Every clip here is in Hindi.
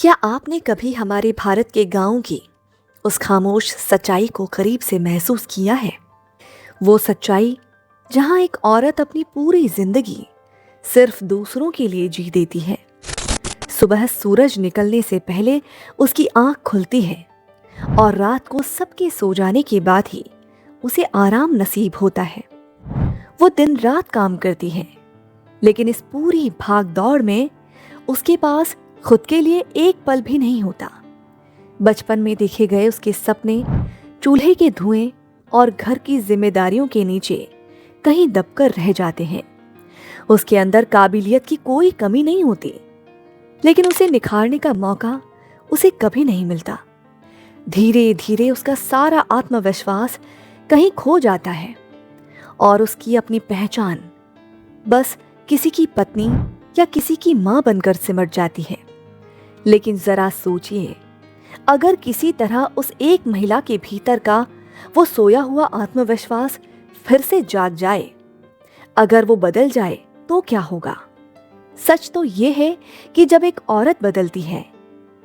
क्या आपने कभी हमारे भारत के गांव की उस खामोश सच्चाई को करीब से महसूस किया है? वो सच्चाई जहां एक औरत अपनी पूरी जिंदगी सिर्फ दूसरों के लिए जी देती है। सुबह सूरज निकलने से पहले उसकी आंख खुलती है और रात को सबके सो जाने के बाद ही उसे आराम नसीब होता है। वो दिन रात काम करती है, लेकिन इस पूरी भाग दौड़ में उसके पास खुद के लिए एक पल भी नहीं होता। बचपन में देखे गए उसके सपने चूल्हे के धुएं और घर की जिम्मेदारियों के नीचे कहीं दबकर रह जाते हैं। उसके अंदर काबिलियत की कोई कमी नहीं होती, लेकिन उसे निखारने का मौका उसे कभी नहीं मिलता। धीरे धीरे उसका सारा आत्मविश्वास कहीं खो जाता है और उसकी अपनी पहचान बस किसी की पत्नी या किसी की मां बनकर सिमट जाती है। लेकिन जरा सोचिए, अगर किसी तरह उस एक महिला के भीतर का वो सोया हुआ आत्मविश्वास फिर से जाग जाए, अगर वो बदल जाए तो क्या होगा? सच तो ये है कि जब एक औरत बदलती है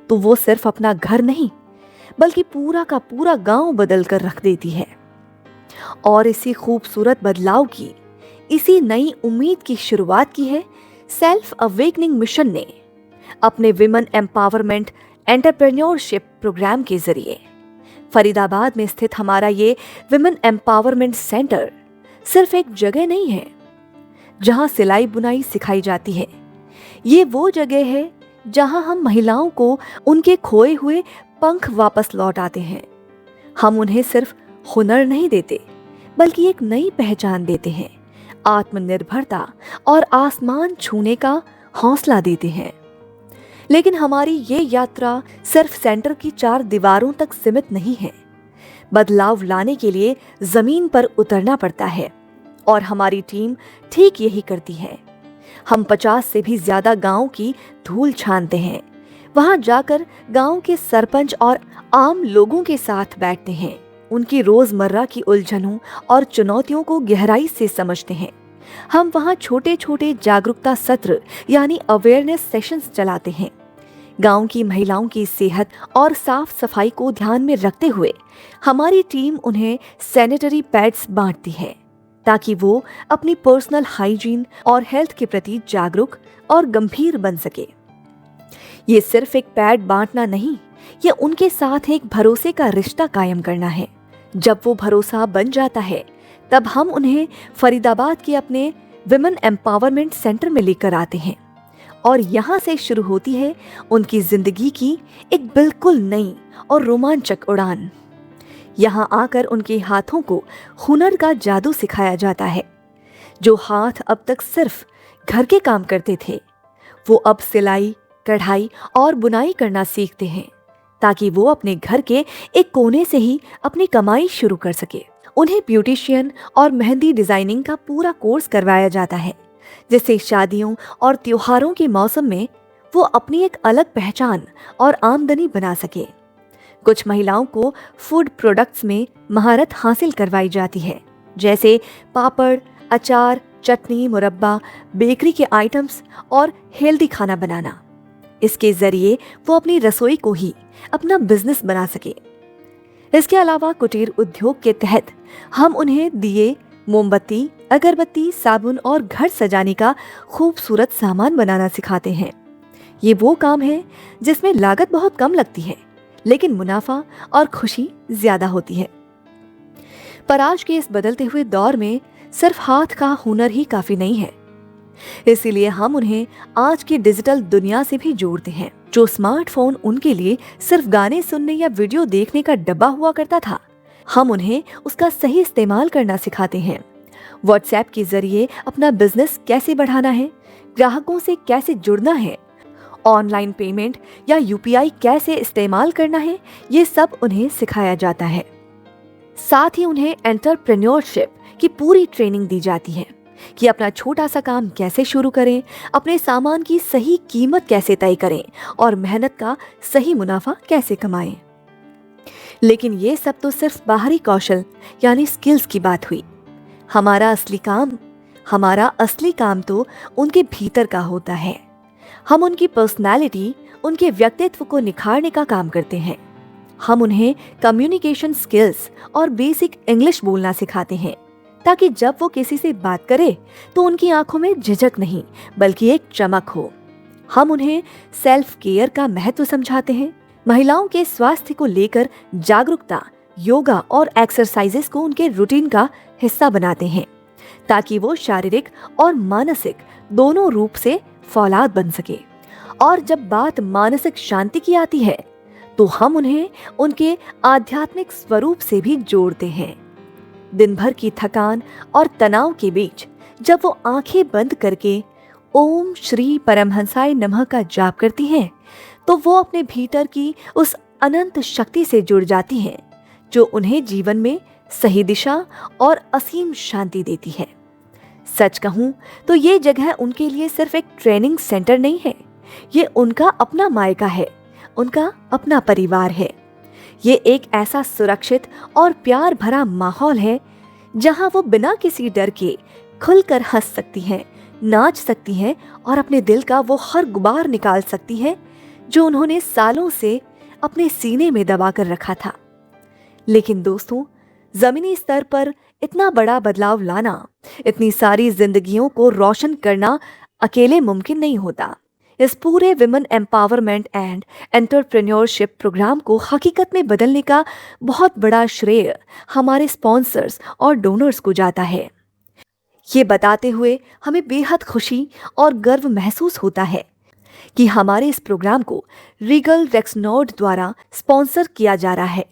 तो वो सिर्फ अपना घर नहीं बल्कि पूरा का पूरा गांव बदल कर रख देती है। और इसी खूबसूरत बदलाव की, इसी नई उम्मीद की शुरुआत की है सेल्फ अवेकनिंग मिशन ने अपने विमेन एम्पावरमेंट एंटरप्रेन्योरशिप प्रोग्राम के जरिए। फरीदाबाद में स्थित हमारा ये विमेन एम्पावरमेंट सेंटर सिर्फ एक जगह नहीं है जहां सिलाई बुनाई सिखाई जाती है। ये वो जगह है जहां हम महिलाओं को उनके खोए हुए पंख वापस लौटाते हैं। हम उन्हें सिर्फ हुनर नहीं देते, बल्कि एक नई पहचान देते हैं, आत्मनिर्भरता और आसमान छूने का हौसला देते हैं। लेकिन हमारी ये यात्रा सिर्फ सेंटर की 4 दीवारों तक सीमित नहीं है। बदलाव लाने के लिए जमीन पर उतरना पड़ता है और हमारी टीम ठीक यही करती है। हम 50 से भी ज्यादा गांव की धूल छानते हैं। वहां जाकर गांव के सरपंच और आम लोगों के साथ बैठते हैं, उनकी रोजमर्रा की उलझनों और चुनौतियों को गहराई से समझते हैं। हम वहां छोटे छोटे जागरूकता सत्र यानी अवेयरनेस सेशंस चलाते हैं। गांव की महिलाओं की सेहत और साफ सफाई को ध्यान में रखते हुए हमारी टीम उन्हें सैनिटरी पैड्स बांटती है, ताकि वो अपनी पर्सनल हाइजीन और हेल्थ के प्रति जागरूक और गंभीर बन सके। ये सिर्फ एक पैड बांटना नहीं, ये उनके साथ एक भरोसे का रिश्ता कायम करना है। जब वो भरोसा बन जाता है, तब हम उन्हें फरीदाबाद के अपने विमेन एम्पावरमेंट सेंटर में लेकर आते हैं और यहाँ से शुरू होती है उनकी जिंदगी की एक बिल्कुल नई और रोमांचक उड़ान। यहाँ आकर उनके हाथों को हुनर का जादू सिखाया जाता है। जो हाथ अब तक सिर्फ घर के काम करते थे, वो अब सिलाई, कढ़ाई और बुनाई करना सीखते हैं, ताकि वो अपने घर के एक कोने से ही अपनी कमाई शुरू कर सके। उन्हें ब्यूटिशियन और मेहंदी डिजाइनिंग का पूरा कोर्स करवाया जाता है, जिससे शादियों और त्योहारों के मौसम में वो अपनी एक अलग पहचान और आमदनी बना सके। कुछ महिलाओं को फूड प्रोडक्ट्स में महारत हासिल करवाई जाती है, जैसे पापड़, अचार, चटनी, मुरब्बा, बेकरी के आइटम्स और हेल्दी खाना बनाना। इसके जरिए वो अपनी रसोई को ही अपना बिजनेस बना सके। इसके अलावा कुटीर उद्योग के तहत हम उन्हें दिए, मोमबत्ती, अगरबत्ती, साबुन और घर सजाने का खूबसूरत सामान बनाना सिखाते हैं। ये वो काम है जिसमें लागत बहुत कम लगती है, लेकिन मुनाफा और खुशी ज्यादा होती है। पर आज के इस बदलते हुए दौर में सिर्फ हाथ का हुनर ही काफी नहीं है। इसीलिए हम उन्हें आज की डिजिटल दुनिया से भी जोड़ते हैं। जो स्मार्टफोन उनके लिए सिर्फ गाने सुनने या वीडियो देखने का डब्बा हुआ करता था, हम उन्हें उसका सही इस्तेमाल करना सिखाते हैं। व्हाट्सएप के जरिए अपना बिजनेस कैसे बढ़ाना है, ग्राहकों से कैसे जुड़ना है, ऑनलाइन पेमेंट या यूपीआई कैसे इस्तेमाल करना है, ये सब उन्हें सिखाया जाता है। साथ ही उन्हें एंटरप्रेन्योरशिप की पूरी ट्रेनिंग दी जाती है कि अपना छोटा सा काम कैसे शुरू करें, अपने सामान की सही कीमत कैसे तय करें और मेहनत का सही मुनाफा कैसे कमाएं। लेकिन ये सब तो सिर्फ बाहरी कौशल यानी स्किल्स की बात हुई। हमारा असली काम तो उनके भीतर का होता है। हम उनकी पर्सनालिटी, उनके व्यक्तित्व को निखारने का काम करते हैं। हम उन्हें कम्युनिकेशन स्किल्स और बेसिक इंग्लिश बोलना सिखाते हैं, ताकि जब वो किसी से बात करे तो उनकी आंखों में झिझक नहीं बल्कि एक चमक हो। हम उन्हें सेल्फ केयर का महत्व समझाते हैं। महिलाओं के स्वास्थ्य को लेकर जागरूकता, योगा और एक्सरसाइजेस को उनके रूटीन का हिस्सा बनाते हैं, ताकि वो शारीरिक और मानसिक दोनों रूप से फौलाद बन सके। और जब बात मानसिक शांति की आती है तो हम उन्हें उनके आध्यात्मिक स्वरूप से भी जोड़ते हैं। दिन भर की थकान और तनाव के बीच जब वो आंखें बंद करके ओम श्री परमहंसाय नमः का जाप करती हैं, तो वो अपने भीतर की उस अनंत शक्ति से जुड़ जाती हैं, जो उन्हें जीवन में सही दिशा और असीम शांति देती है। सच कहूं तो ये जगह उनके लिए सिर्फ एक ट्रेनिंग सेंटर नहीं है, ये उनका अपना मायका है, उनका अपना परिवार है। ये एक ऐसा सुरक्षित और प्यार भरा माहौल है जहां वो बिना किसी डर के खुलकर हंस सकती हैं, नाच सकती हैं और अपने दिल का वो हर गुबार निकाल सकती हैं जो उन्होंने सालों से अपने सीने में दबा कर रखा था। लेकिन दोस्तों, जमीनी स्तर पर इतना बड़ा बदलाव लाना, इतनी सारी जिंदगियों को रोशन करना अकेले मुमकिन नहीं होता। इस पूरे women empowerment and entrepreneurship programme को हकीकत में बदलने का बहुत बड़ा श्रेय हमारे स्पॉन्सर्स और डोनर्स को जाता है। ये बताते हुए हमें बेहद खुशी और गर्व महसूस होता है कि हमारे इस प्रोग्राम को रीगल रेक्सनोड द्वारा स्पॉन्सर किया जा रहा है।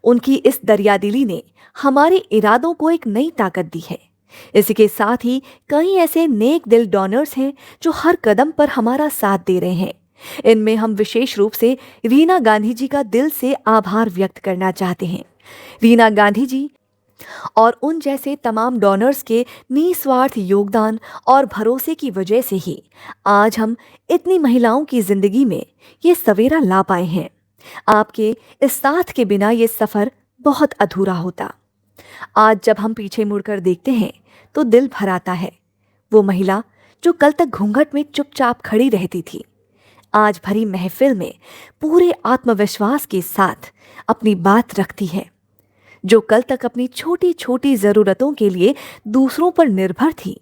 उनकी इस दरियादिली ने हमारे इरादों को एक नई ताकत दी है। इसी के साथ ही कई ऐसे नेक दिल डोनर्स हैं जो हर कदम पर हमारा साथ दे रहे हैं। इनमें हम विशेष रूप से रीना गांधी जी का दिल से आभार व्यक्त करना चाहते हैं। रीना गांधी जी और उन जैसे तमाम डोनर्स के निस्वार्थ योगदान और भरोसे की वजह से ही आज हम इतनी महिलाओं की जिंदगी में ये सवेरा ला पाए हैं। आपके इस साथ के बिना ये सफर बहुत अधूरा होता। आज जब हम पीछे मुड़कर देखते हैं तो दिल भर आता है। वो महिला जो कल तक घूंघट में चुपचाप खड़ी रहती थी, आज भरी महफिल में पूरे आत्मविश्वास के साथ अपनी बात रखती है। जो कल तक अपनी छोटी छोटी जरूरतों के लिए दूसरों पर निर्भर थी,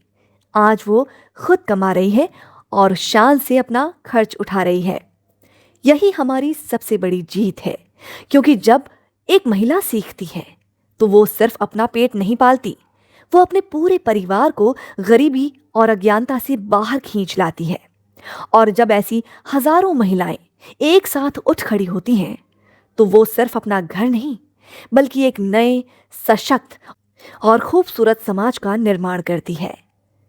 आज वो खुद कमा रही है और शान से अपना खर्च उठा रही है। यही हमारी सबसे बड़ी जीत है, क्योंकि जब एक महिला सीखती है तो वो सिर्फ अपना पेट नहीं पालती, वो अपने पूरे परिवार को गरीबी और अज्ञानता से बाहर खींच लाती है। और जब ऐसी हजारों महिलाएं एक साथ उठ खड़ी होती हैं तो वो सिर्फ अपना घर नहीं बल्कि एक नए, सशक्त और खूबसूरत समाज का निर्माण करती है।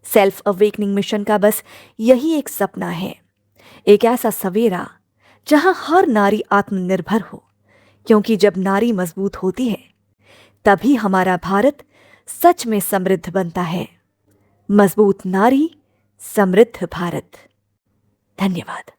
सेल्फ अवेकनिंग मिशन का बस यही एक सपना है, एक ऐसा सवेरा जहां हर नारी आत्मनिर्भर हो, क्योंकि जब नारी मजबूत होती है तभी हमारा भारत सच में समृद्ध बनता है। मजबूत नारी, समृद्ध भारत। धन्यवाद।